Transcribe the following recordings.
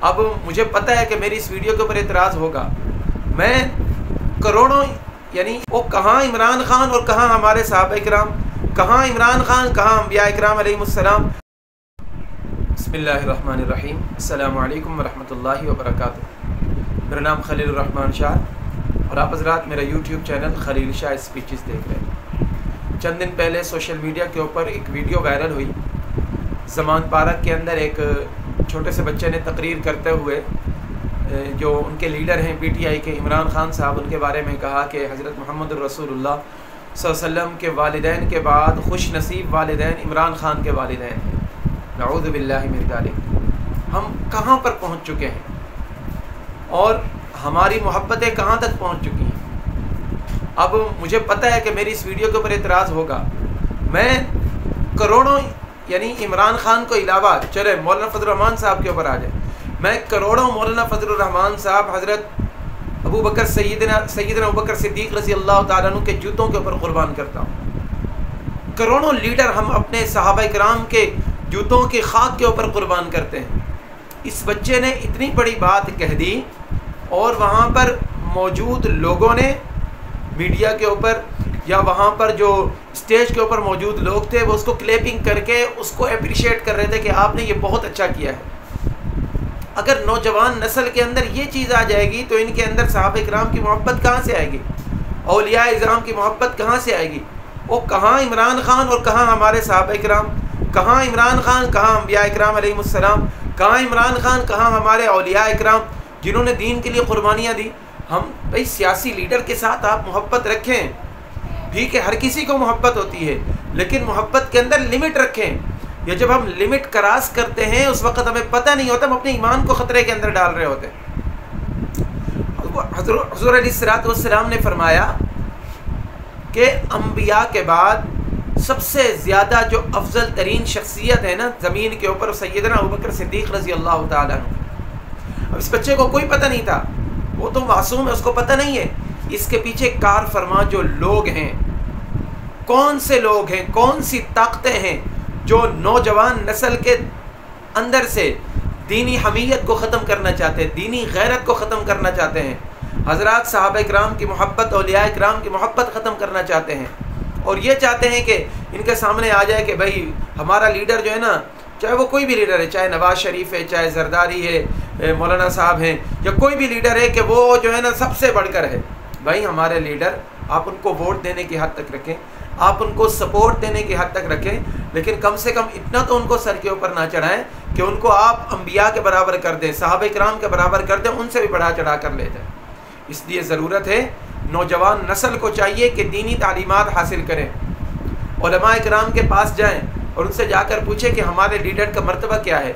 اب مجھے پتہ ہے کہ میری اس ویڈیو کے اوپر اعتراض ہوگا. میں کروڑوں یعنی وہ کہاں عمران خان اور کہاں ہمارے صحابہ کرام، کہاں عمران خان کہاں انبیاء کرام علیہم السلام. بسم اللہ الرحمن الرحیم. السلام علیکم ورحمۃ اللہ وبرکاتہ. میرا نام خلیل الرحمن شاہ اور آپ حضرات میرا یوٹیوب چینل خلیل شاہ اسپیچز دیکھ رہے ہیں. چند دن پہلے سوشل میڈیا کے اوپر ایک ویڈیو وائرل ہوئی. زمان پارک کے اندر ایک چھوٹے سے بچے نے تقریر کرتے ہوئے جو ان کے لیڈر ہیں پی ٹی آئی کے عمران خان صاحب، ان کے بارے میں کہا کہ حضرت محمد الرسول اللہ صلی اللہ علیہ وسلم کے والدین کے بعد خوش نصیب والدین عمران خان کے والدین ہیں. نعوذ باللہ من ذالک. ہم کہاں پر پہنچ چکے ہیں اور ہماری محبتیں کہاں تک پہنچ چکی ہیں. اب مجھے پتہ ہے کہ میری اس ویڈیو کے اوپر اعتراض ہوگا. میں کروڑوں یعنی عمران خان کو علاوہ چلے مولانا فضل الرحمان صاحب کے اوپر آ جائے، میں کروڑوں مولانا فضل الرحمان صاحب، حضرت ابو بکر سیدنا ابو بکر صدیق رضی اللہ تعالیٰ عنہ کے جوتوں کے اوپر قربان کرتا ہوں. کروڑوں لیڈر ہم اپنے صحابہ کرام کے جوتوں کی خاک کے اوپر قربان کرتے ہیں. اس بچے نے اتنی بڑی بات کہہ دی اور وہاں پر موجود لوگوں نے میڈیا کے اوپر یا وہاں پر جو اسٹیج کے اوپر موجود لوگ تھے وہ اس کو کلیپنگ کر کے اس کو اپریشیٹ کر رہے تھے کہ آپ نے یہ بہت اچھا کیا ہے. اگر نوجوان نسل کے اندر یہ چیز آ جائے گی تو ان کے اندر صحابہ کرام کی محبت کہاں سے آئے گی، اولیاء اعظام کی محبت کہاں سے آئے گی. وہ کہاں عمران خان اور کہاں ہمارے صحابہ کرام، کہاں عمران خان کہاں انبیاء کرام علیہم السلام، کہاں عمران خان کہاں ہمارے اولیاء کرام جنہوں نے دین کے لیے قربانیاں دی. ہم بھائی سیاسی لیڈر کے ساتھ آپ محبت رکھیں، ٹھیک ہے، ہر کسی کو محبت ہوتی ہے، لیکن محبت کے اندر لمٹ رکھیں. یا جب ہم لمٹ کراس کرتے ہیں اس وقت ہمیں پتہ نہیں ہوتا، ہم اپنے ایمان کو خطرے کے اندر ڈال رہے ہوتے ہیں. حضور علیہ الصلوۃ والسلام نے فرمایا کہ انبیاء کے بعد سب سے زیادہ جو افضل ترین شخصیت ہے نا زمین کے اوپر سیدنا ابو بکر صدیق رضی اللہ تعالیٰ عنہ. اب اس بچے کو کوئی پتہ نہیں تھا، وہ تو معصوم ہے، اس کو پتہ نہیں ہے اس کے پیچھے کار فرما جو لوگ ہیں، کون سے لوگ ہیں، کون سی طاقتیں ہیں جو نوجوان نسل کے اندر سے دینی حمیت کو ختم کرنا چاہتے ہیں، دینی غیرت کو ختم کرنا چاہتے ہیں، حضرات صحابہ کرام کی محبت، اولیاء کرام کی محبت ختم کرنا چاہتے ہیں. اور یہ چاہتے ہیں کہ ان کے سامنے آ جائے کہ بھائی ہمارا لیڈر جو ہے نا، چاہے وہ کوئی بھی لیڈر ہے، چاہے نواز شریف ہے، چاہے زرداری ہے، مولانا صاحب ہیں، یا کوئی بھی لیڈر ہے، کہ وہ جو ہے نا سب سے بڑھ کر ہے. بھائی ہمارے لیڈر، آپ ان کو ووٹ دینے کی حد تک رکھیں، آپ ان کو سپورٹ دینے کی حد تک رکھیں، لیکن کم سے کم اتنا تو ان کو سر کے اوپر نہ چڑھائیں کہ ان کو آپ انبیاء کے برابر کر دیں، صحابہ کرام کے برابر کر دیں، ان سے بھی بڑھا چڑھا کر لے جائیں. اس لیے ضرورت ہے، نوجوان نسل کو چاہیے کہ دینی تعلیمات حاصل کریں، علماء کرام کے پاس جائیں اور ان سے جا کر پوچھیں کہ ہمارے لیڈر کا مرتبہ کیا ہے.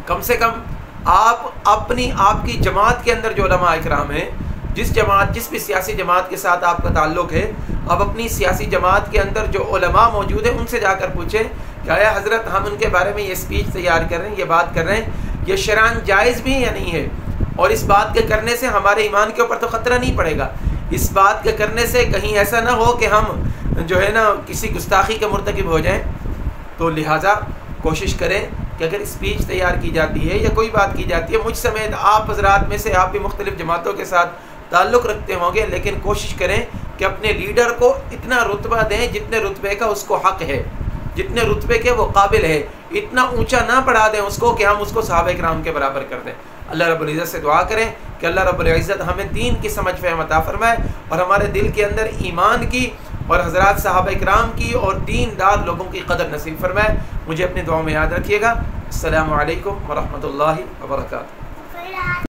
کم سے کم آپ کی جماعت کے اندر جو علماء کرام ہیں، جس بھی سیاسی جماعت کے ساتھ آپ کا تعلق ہے، اب اپنی سیاسی جماعت کے اندر جو علماء موجود ہیں ان سے جا کر پوچھیں کہ آیا حضرت ہم ان کے بارے میں یہ اسپیچ تیار کر رہے ہیں، یہ بات کر رہے ہیں، یہ شرعاً جائز بھی یا نہیں ہے، اور اس بات کے کرنے سے ہمارے ایمان کے اوپر تو خطرہ نہیں پڑے گا، اس بات کے کرنے سے کہیں ایسا نہ ہو کہ ہم جو ہے نا کسی گستاخی کے مرتکب ہو جائیں. تو لہٰذا کوشش کریں کہ اگر اسپیچ تیار کی جاتی ہے یا کوئی بات کی جاتی ہے، مجھ سمیت آپ حضرات میں سے آپ بھی مختلف جماعتوں کے ساتھ تعلق رکھتے ہوں گے، لیکن کوشش کریں کہ اپنے لیڈر کو اتنا رتبہ دیں جتنے رتبے کا اس کو حق ہے، جتنے رتبے کے وہ قابل ہے. اتنا اونچا نہ بڑھا دیں اس کو کہ ہم اس کو صحابہ کرام کے برابر کر دیں. اللہ رب العزت سے دعا کریں کہ اللہ رب العزت ہمیں دین کی سمجھ فہم عطا فرمائے اور ہمارے دل کے اندر ایمان کی اور حضرات صحابہ کرام کی اور دیندار لوگوں کی قدر نصیب فرمائے. مجھے اپنی دعاؤں میں یاد رکھیے گا. السلام علیکم ورحمۃ اللہ وبرکاتہ.